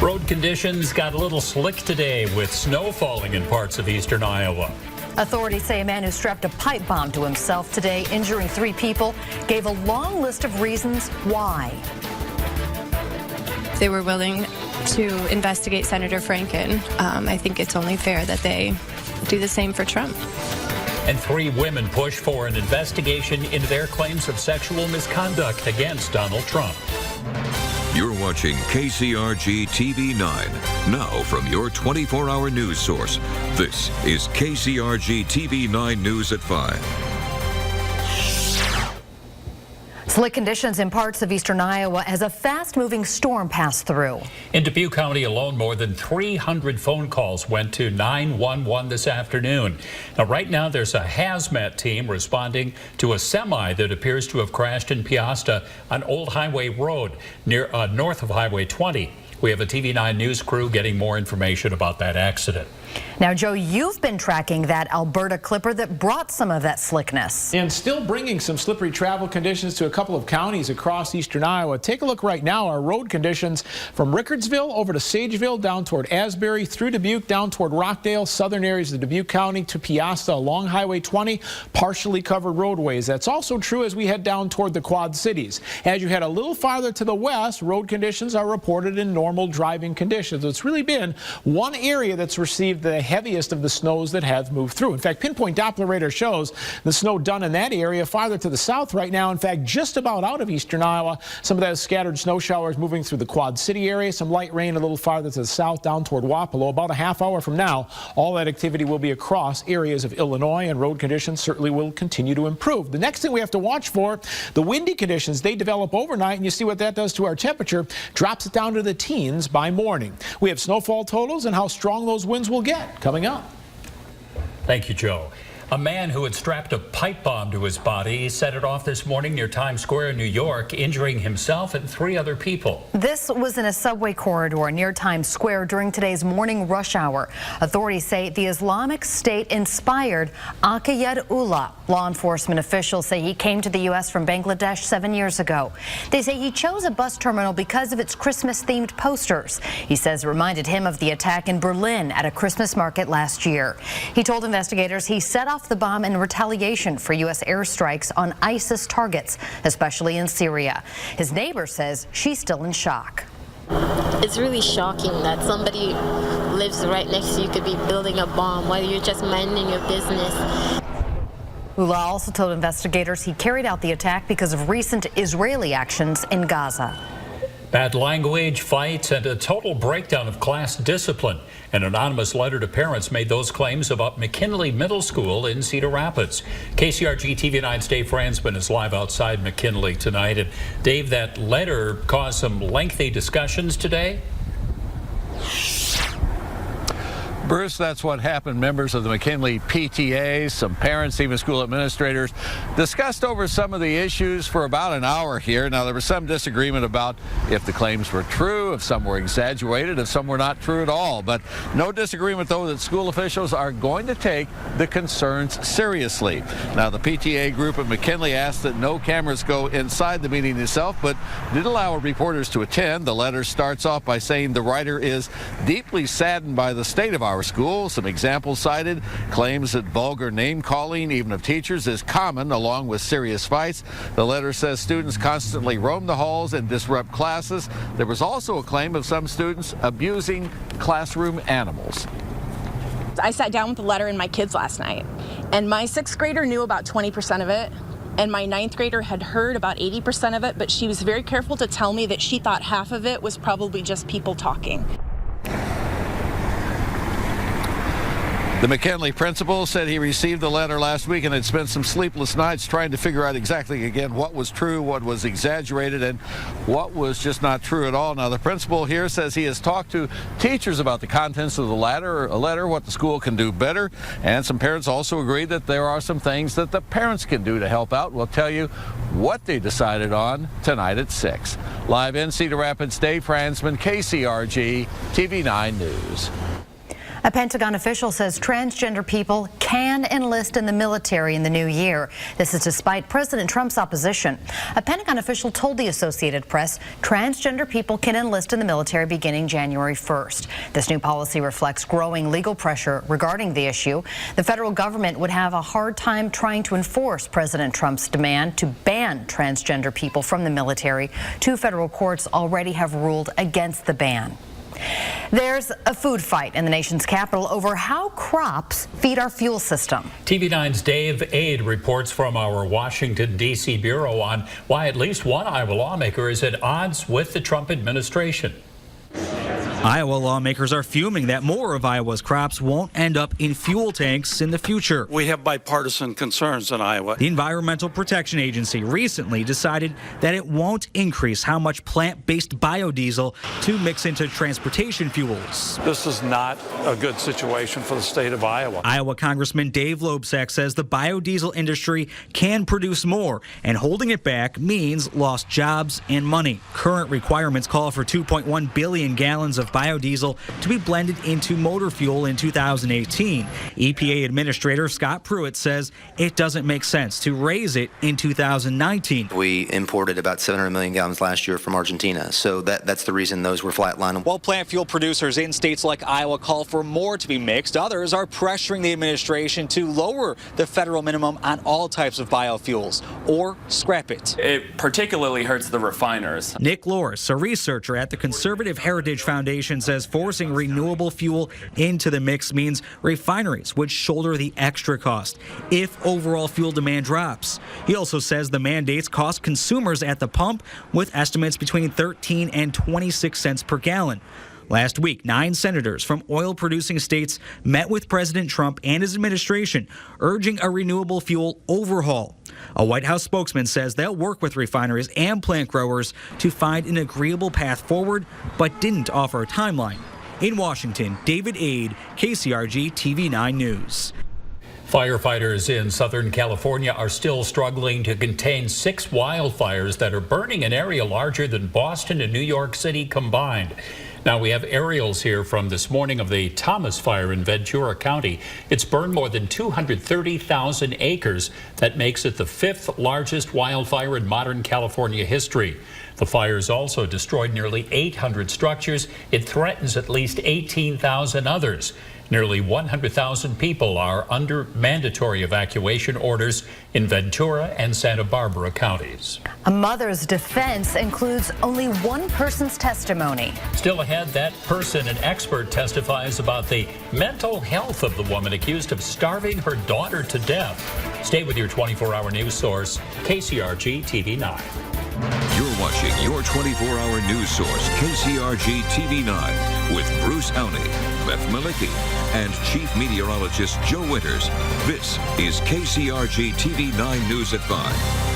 Road conditions got a little slick today with snow falling in parts of eastern Iowa. Authorities say a man who strapped a pipe bomb to himself today, injuring 3 people, gave a long list of reasons why. They were willing to investigate Senator Franken. I think it's only fair that they do the same for Trump. And 3 women push for an investigation into their claims of sexual misconduct against Donald Trump. You're watching KCRG-TV9, now from your 24-hour news source. This is KCRG-TV9 News at 5. Slick conditions in parts of eastern Iowa as a fast-moving storm passed through. In Dubuque County alone, more than 300 phone calls went to 911 this afternoon. Now, right now, there's a hazmat team responding to a semi that appears to have crashed in Piasta on Old Highway Road near north of Highway 20. We have a TV9 News crew getting more information about that accident. Now, Joe, you've been tracking that Alberta clipper that brought some of that slickness. And still bringing some slippery travel conditions to a couple of counties across eastern Iowa. Take a look right now, our road conditions from Rickardsville over to Sageville, down toward Asbury, through Dubuque, down toward Rockdale, southern areas of Dubuque County to Piasta along Highway 20, partially covered roadways. That's also true as we head down toward the Quad Cities. As you head a little farther to the west, road conditions are reported in normal driving conditions. It's really been one area that's received the heaviest of the snows that have moved through. In fact, pinpoint Doppler radar shows the snow done in that area farther to the south right now. In fact, just about out of eastern Iowa. Some of that scattered snow showers moving through the Quad City area. Some light rain a little farther to the south down toward Wapello. About a half hour from now, all that activity will be across areas of Illinois, and road conditions certainly will continue to improve. The next thing we have to watch for, the windy conditions. They develop overnight, and you see what that does to our temperature. Drops it down to the teens by morning. We have snowfall totals and how strong those winds will get coming up. Thank you, Joe. A man who had strapped a pipe bomb to his body set it off this morning near Times Square in New York, injuring himself and 3 other people. This was in a subway corridor near Times Square during today's morning rush hour. Authorities say the Islamic State inspired Aqiyad Ullah. Law enforcement officials say he came to the U.S. from Bangladesh 7 years ago. They say he chose a bus terminal because of its Christmas-themed posters. He says it reminded him of the attack in Berlin at a Christmas market last year. He told investigators he set off the bomb in retaliation for U.S. airstrikes on ISIS targets, especially in Syria. His neighbor says she's still in shock. It's really shocking that somebody lives right next to you could be building a bomb while you're just minding your business. Ullah also told investigators he carried out the attack because of recent Israeli actions in Gaza. Bad language, fights, and a total breakdown of class discipline. An anonymous letter to parents made those claims about McKinley Middle School in Cedar Rapids. KCRG-TV9's Dave Fransman is live outside McKinley tonight. And Dave, that letter caused some lengthy discussions today. Bruce, that's what happened. Members of the McKinley PTA, some parents, even school administrators, discussed over some of the issues for about an hour here. Now, there was some disagreement about if the claims were true, if some were exaggerated, if some were not true at all. But no disagreement, though, that school officials are going to take the concerns seriously. Now, the PTA group at McKinley asked that no cameras go inside the meeting itself, but did allow reporters to attend. The letter starts off by saying the writer is deeply saddened by the state of our school. Some examples cited: claims that vulgar name calling, even of teachers, is common, along with serious fights. The letter says students constantly roam the halls and disrupt classes. There was also a claim of some students abusing classroom animals. I sat down with the letter and my kids last night, and my 6th grader knew about 20% of it, and my 9th grader had heard about 80% of it, but she was very careful to tell me that she thought half of it was probably just people talking. The McKinley principal said he received the letter last week and had spent some sleepless nights trying to figure out exactly, again, what was true, what was exaggerated, and what was just not true at all. Now, the principal here says he has talked to teachers about the contents of the letter, what the school can do better, and some parents also agreed that there are some things that the parents can do to help out. We'll tell you what they decided on tonight at 6. Live in Cedar Rapids, Dave Fransman, KCRG, TV9 News. A Pentagon official says transgender people can enlist in the military in the new year. This is despite President Trump's opposition. A Pentagon official told the Associated Press transgender people can enlist in the military beginning January 1st. This new policy reflects growing legal pressure regarding the issue. The federal government would have a hard time trying to enforce President Trump's demand to ban transgender people from the military. 2 federal courts already have ruled against the ban. There's a food fight in the nation's capital over how crops feed our fuel system. TV9's Dave Aid reports from our Washington, D.C. bureau on why at least one Iowa lawmaker is at odds with the Trump administration. Iowa lawmakers are fuming that more of Iowa's crops won't end up in fuel tanks in the future. We have bipartisan concerns in Iowa. The Environmental Protection Agency recently decided that it won't increase how much plant-based biodiesel to mix into transportation fuels. This is not a good situation for the state of Iowa. Iowa Congressman Dave Loebsack says the biodiesel industry can produce more, and holding it back means lost jobs and money. Current requirements call for 2.1 billion gallons of biodiesel to be blended into motor fuel in 2018. EPA Administrator Scott Pruitt says it doesn't make sense to raise it in 2019. We imported about 700 million gallons last year from Argentina, so that's the reason those were flatlining. While plant fuel producers in states like Iowa call for more to be mixed, others are pressuring the administration to lower the federal minimum on all types of biofuels or scrap it. It particularly hurts the refiners. Nick Loris, a researcher at the Conservative Heritage Foundation, says forcing renewable fuel into the mix means refineries would shoulder the extra cost if overall fuel demand drops. He also says the mandates cost consumers at the pump with estimates between 13 and 26 cents per gallon. Last week, 9 senators from oil-producing states met with President Trump and his administration, urging a renewable fuel overhaul. A White House spokesman says they'll work with refineries and plant growers to find an agreeable path forward, but didn't offer a timeline. In Washington, David Aid, KCRG-TV9 News. Firefighters in Southern California are still struggling to contain 6 wildfires that are burning an area larger than Boston and New York City combined. Now we have aerials here from this morning of the Thomas Fire in Ventura County. It's burned more than 230,000 acres. That makes it the 5th largest wildfire in modern California history. The fires also destroyed nearly 800 structures. It threatens at least 18,000 others. Nearly 100,000 people are under mandatory evacuation orders in Ventura and Santa Barbara counties. A mother's defense includes only one person's testimony. Still ahead, that person, an expert, testifies about the mental health of the woman accused of starving her daughter to death. Stay with your 24-hour news source, KCRG-TV9. You're watching your 24-hour news source, KCRG-TV9, with Bruce Auney, Beth Malicki, and Chief Meteorologist Joe Winters. This is KCRG-TV9 News at 5.